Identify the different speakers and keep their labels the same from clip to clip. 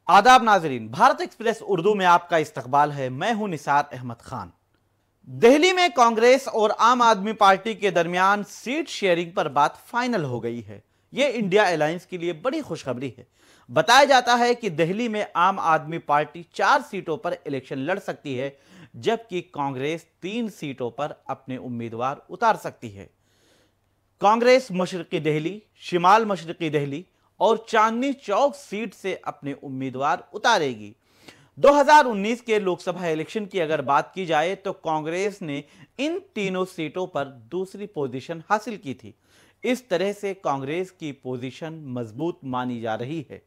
Speaker 1: आदाब नाजरीन, भारत एक्सप्रेस उर्दू में आपका इस्तकबाल है। मैं हूं निसार अहमद खान। दिल्ली में कांग्रेस और आम आदमी पार्टी के दरमियान सीट शेयरिंग पर बात फाइनल हो गई है। यह इंडिया अलायंस के लिए बड़ी खुशखबरी है। बताया जाता है कि दिल्ली में आम आदमी पार्टी 4 सीटों पर इलेक्शन लड़ सकती है, जबकि कांग्रेस 3 सीटों पर अपने उम्मीदवार उतार सकती है। कांग्रेस मशरकी दिल्ली, शिमाल मशरकी दिल्ली और चांदनी चौक सीट से अपने उम्मीदवार उतारेगी। 2019 के लोकसभा इलेक्शन की अगर बात की जाए तो कांग्रेस ने इन तीनों सीटों पर दूसरी पोजीशन हासिल की थी। इस तरह से कांग्रेस की पोजीशन मजबूत मानी जा रही है।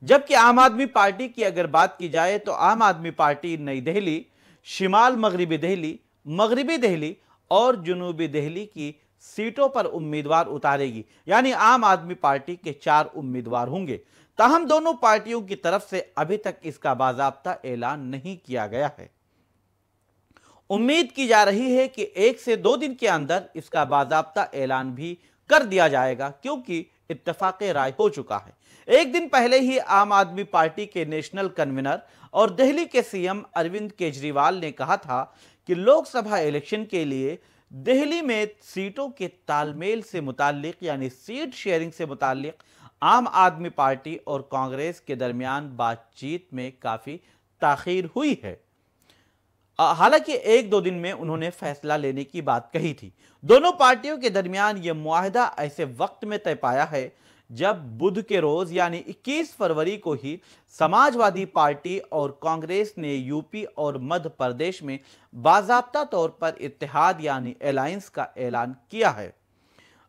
Speaker 1: जबकि आम आदमी पार्टी की अगर बात की जाए तो आम आदमी पार्टी नई दिल्ली, शिमाल मगरिबी दिल्ली और जुनूबी दिल्ली की सीटों पर उम्मीदवार उतारेगी, यानी आम आदमी पार्टी के 4 उम्मीदवार होंगे। ताहम दोनों पार्टियों की तरफ से अभी तक इसका बाकायदा ऐलान नहीं किया गया है। उम्मीद की जा रही है कि 1 से 2 दिन के अंदर इसका बाकायदा ऐलान भी कर दिया जाएगा, क्योंकि इत्तेफाक राय हो चुका है। एक दिन पहले ही आम आदमी पार्टी के नेशनल कन्वीनर और दिल्ली के सीएम अरविंद केजरीवाल ने कहा था कि लोकसभा इलेक्शन के लिए दिल्ली में सीटों के तालमेल से मुताल्लिक, यानी सीट शेयरिंग से मुताल्लिक आम आदमी पार्टी और कांग्रेस के दरमियान बातचीत में काफी ताखीर हुई है। हालांकि 1-2 दिन में उन्होंने फैसला लेने की बात कही थी। दोनों पार्टियों के दरमियान यह मुआहदा ऐसे वक्त में तय पाया है जब बुध के रोज यानी 21 फरवरी को ही समाजवादी पार्टी और कांग्रेस ने यूपी और मध्य प्रदेश में बाकायदा तौर पर इत्तेहाद यानी अलायंस का ऐलान किया है।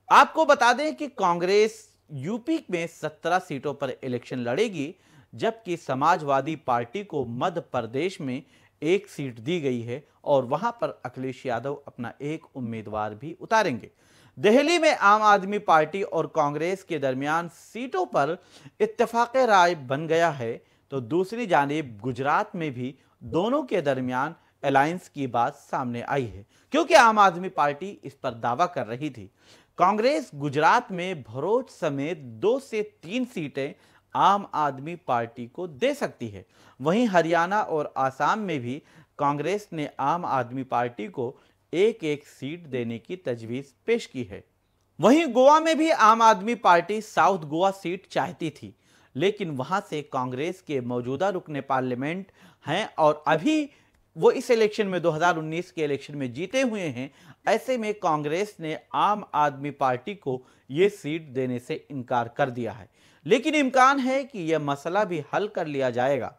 Speaker 1: आपको बता दें कि कांग्रेस यूपी में 17 सीटों पर इलेक्शन लड़ेगी, जबकि समाजवादी पार्टी को मध्य प्रदेश में 1 सीट दी गई है और वहां पर अखिलेश यादव अपना 1 उम्मीदवार भी उतारेंगे। दिल्ली में आम आदमी पार्टी और कांग्रेस के दरमियान सीटों पर इत्तेफाक राय बन गया है, तो दूसरी जानिब गुजरात में भी दोनों के दरमियान अलायंस की बात सामने आई है, क्योंकि आम आदमी पार्टी इस पर दावा कर रही थी। कांग्रेस गुजरात में भरूच समेत 2 से 3 सीटें आम आदमी पार्टी को दे सकती है। वहीं हरियाणा और आसाम में भी कांग्रेस ने आम आदमी पार्टी को 1-1 सीट देने की तजवीज पेश की है। वहीं गोवा में भी आम आदमी पार्टी साउथ गोवा सीट चाहती थी, लेकिन वहां से कांग्रेस के मौजूदा रुकने पार्लियामेंट हैं और अभी वो इस इलेक्शन में 2019 के इलेक्शन में जीते हुए हैं। ऐसे में कांग्रेस ने आम आदमी पार्टी को ये सीट देने से इनकार कर दिया है, लेकिन इम्कान है कि यह मसला भी हल कर लिया जाएगा।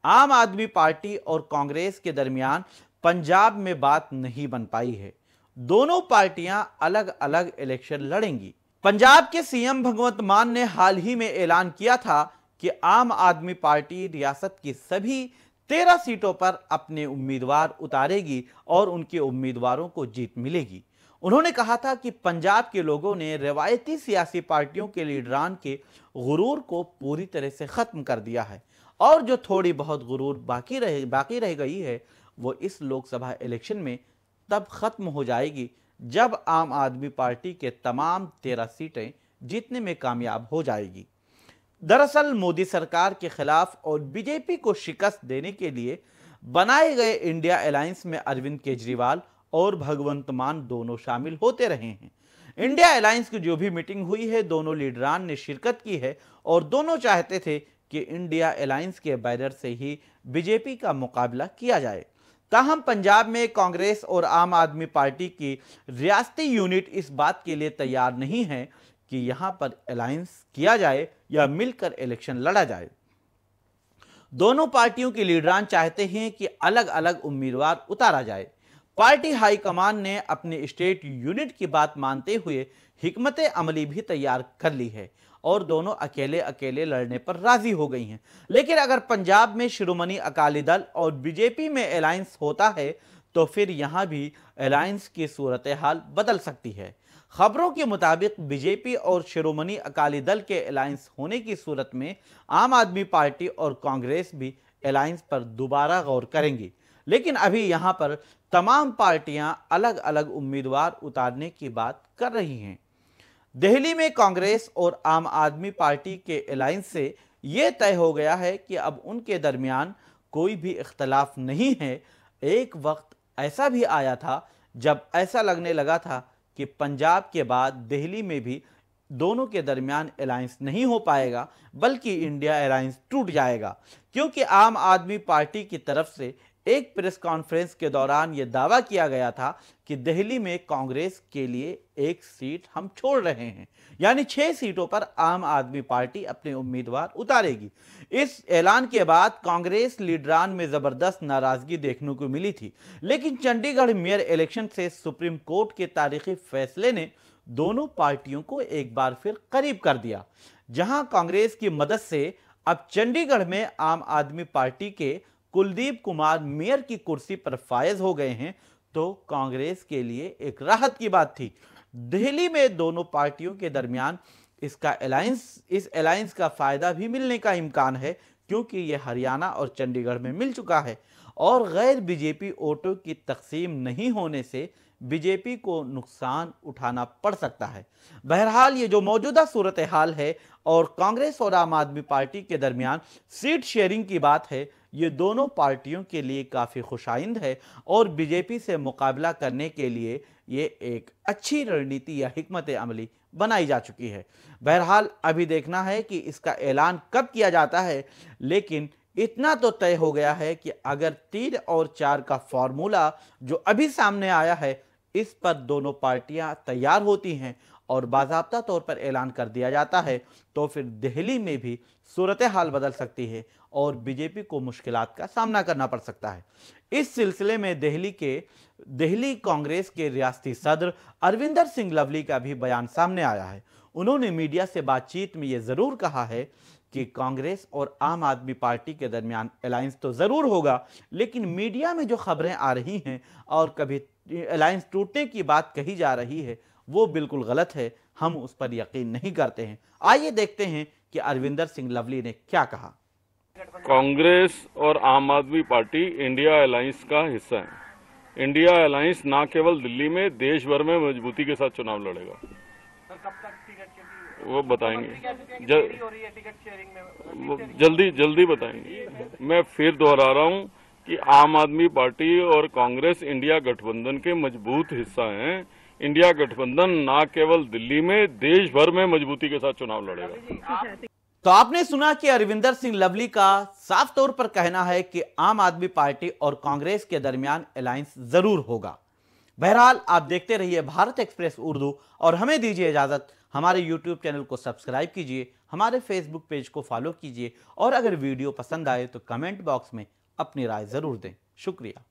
Speaker 1: आम आदमी पार्टी और कांग्रेस के दरमियान पंजाब में बात नहीं बन पाई है। दोनों पार्टियां अलग अलग इलेक्शन लड़ेंगी। पंजाब के सीएम भगवंत मान ने हाल ही में ऐलान किया था कि आम आदमी पार्टी रियासत की सभी 13 सीटों पर अपने उम्मीदवार उतारेगी और उनके उम्मीदवारों को जीत मिलेगी। उन्होंने कहा था कि पंजाब के लोगों ने रवायती सियासी पार्टियों के लीडरान के गुरूर को पूरी तरह से खत्म कर दिया है और जो थोड़ी बहुत गुरूर बाकी रह गई है वो इस लोकसभा इलेक्शन में तब खत्म हो जाएगी जब आम आदमी पार्टी के तमाम 13 सीटें जीतने में कामयाब हो जाएगी। दरअसल मोदी सरकार के खिलाफ और बीजेपी को शिकस्त देने के लिए बनाए गए इंडिया अलायंस में अरविंद केजरीवाल और भगवंत मान दोनों शामिल होते रहे हैं। इंडिया अलायंस की जो भी मीटिंग हुई है, दोनों लीडरान ने शिरकत की है और दोनों चाहते थे कि इंडिया अलायंस के बैनर से ही बीजेपी का मुकाबला किया जाए। ताहम पंजाब में कांग्रेस और आम आदमी पार्टी की रियासती यूनिट इस बात के लिए तैयार नहीं है कि यहां पर अलायंस किया जाए या मिलकर इलेक्शन लड़ा जाए। दोनों पार्टियों के लीडरान चाहते हैं कि अलग अलग उम्मीदवार उतारा जाए। पार्टी हाईकमान ने अपने स्टेट यूनिट की बात मानते हुए हिकमत अमली भी तैयार कर ली है और दोनों अकेले अकेले लड़ने पर राजी हो गई हैं। लेकिन अगर पंजाब में शिरोमणि अकाली दल और बीजेपी में अलायंस होता है तो फिर यहां भी अलायंस की सूरत हाल बदल सकती है। खबरों के मुताबिक बीजेपी और शिरोमणि अकाली दल के अलायंस होने की सूरत में आम आदमी पार्टी और कांग्रेस भी अलायंस पर दोबारा गौर करेंगी। लेकिन अभी यहां पर तमाम पार्टियां अलग अलग उम्मीदवार उतारने की बात कर रही हैं। दिल्ली में कांग्रेस और आम आदमी पार्टी के अलायंस से ये तय हो गया है कि अब उनके दरमियान कोई भी इख्तलाफ नहीं है। एक वक्त ऐसा भी आया था जब ऐसा लगने लगा था कि पंजाब के बाद दिल्ली में भी दोनों के दरमियान अलायंस नहीं हो पाएगा, बल्कि इंडिया अलायंस टूट जाएगा, क्योंकि आम आदमी पार्टी की तरफ से एक प्रेस कॉन्फ्रेंस के दौरान यह दावा किया गया था कि दिल्ली में कांग्रेस के लिए एक सीट हम छोड़ रहे हैं, यानी 6 सीटों पर आम आदमी पार्टी अपने उम्मीदवार उतारेगी। इस ऐलान के बाद कांग्रेस लीडरान में जबरदस्त नाराजगी देखने को मिली थी, लेकिन चंडीगढ़ मेयर इलेक्शन से सुप्रीम कोर्ट के तारीखी फैसले ने दोनों पार्टियों को एक बार फिर करीब कर दिया। जहां कांग्रेस की मदद से अब चंडीगढ़ में आम आदमी पार्टी के कुलदीप कुमार मेयर की कुर्सी पर फायज हो गए हैं, तो कांग्रेस के लिए एक राहत की बात थी। दिल्ली में दोनों पार्टियों के दरमियान इस अलायंस का फायदा भी मिलने का इम्कान है, क्योंकि यह हरियाणा और चंडीगढ़ में मिल चुका है और गैर बीजेपी वोटों की तकसीम नहीं होने से बीजेपी को नुकसान उठाना पड़ सकता है। बहरहाल ये जो मौजूदा सूरत हाल है और कांग्रेस और आम आदमी पार्टी के दरमियान सीट शेयरिंग की बात है, ये दोनों पार्टियों के लिए काफ़ी खुशाइंद है और बीजेपी से मुकाबला करने के लिए ये एक अच्छी रणनीति या हिकमत अमली बनाई जा चुकी है। बहरहाल अभी देखना है कि इसका ऐलान कब किया जाता है, लेकिन इतना तो तय हो गया है कि अगर 3 और 4 का फॉर्मूला जो अभी सामने आया है, इस पर दोनों पार्टियां तैयार होती हैं और बाज़ाब्ता तौर पर ऐलान कर दिया जाता है, तो फिर दिल्ली में भी सूरत हाल बदल सकती है और बीजेपी को मुश्किलात का सामना करना पड़ सकता है। इस सिलसिले में दिल्ली कांग्रेस के रियासती सदर अरविंदर सिंह लवली का भी बयान सामने आया है। उन्होंने मीडिया से बातचीत में यह जरूर कहा है कि कांग्रेस और आम आदमी पार्टी के दरमियान अलायंस तो जरूर होगा, लेकिन मीडिया में जो खबरें आ रही हैं और कभी अलायंस टूटने की बात कही जा रही है, वो बिल्कुल गलत है। हम उस पर यकीन नहीं करते हैं। आइए देखते हैं कि अरविंदर सिंह लवली ने क्या कहा।
Speaker 2: कांग्रेस और आम आदमी पार्टी इंडिया अलायंस का हिस्सा है। इंडिया अलायंस न केवल दिल्ली में, देश भर में मजबूती के साथ चुनाव लड़ेगा। वो बताएंगे जल्दी बताएंगे। मैं फिर दोहरा रहा हूं कि आम आदमी पार्टी और कांग्रेस इंडिया गठबंधन के मजबूत हिस्सा हैं। इंडिया गठबंधन न केवल दिल्ली में, देश भर में मजबूती के साथ चुनाव लड़ेगा।
Speaker 1: तो आपने सुना कि अरविंदर सिंह लवली का साफ तौर पर कहना है कि आम आदमी पार्टी और कांग्रेस के दरमियान अलायंस जरूर होगा। बहरहाल आप देखते रहिए भारत एक्सप्रेस उर्दू और हमें दीजिए इजाजत। हमारे YouTube चैनल को सब्सक्राइब कीजिए, हमारे Facebook पेज को फॉलो कीजिए और अगर वीडियो पसंद आए तो कमेंट बॉक्स में अपनी राय जरूर दें। शुक्रिया।